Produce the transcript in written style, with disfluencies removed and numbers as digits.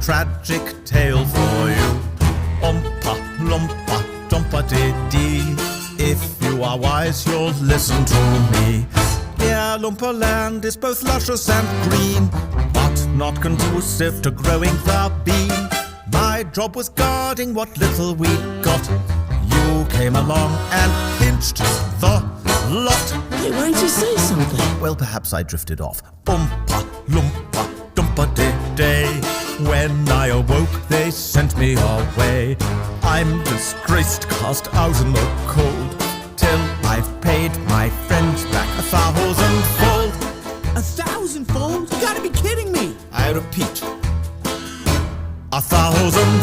tragic tale for you. Oompa, loompa, dumpa-dee-dee. If you are wise, you'll listen to me. Dear Loompa Land is both luscious and green, but not conducive to growing the bean. My job was guarding what little we got. You came along and pinched the lot. Hey, why didn't you say something? Well, perhaps I drifted off. Oompa, loompa, dumpa-dee-day. When I awoke, they sent me away. I'm disgraced, cast out in the cold, till I've paid my friends back 1,000-fold. 1,000-fold? You gotta be kidding me! I repeat, 1,000-fold.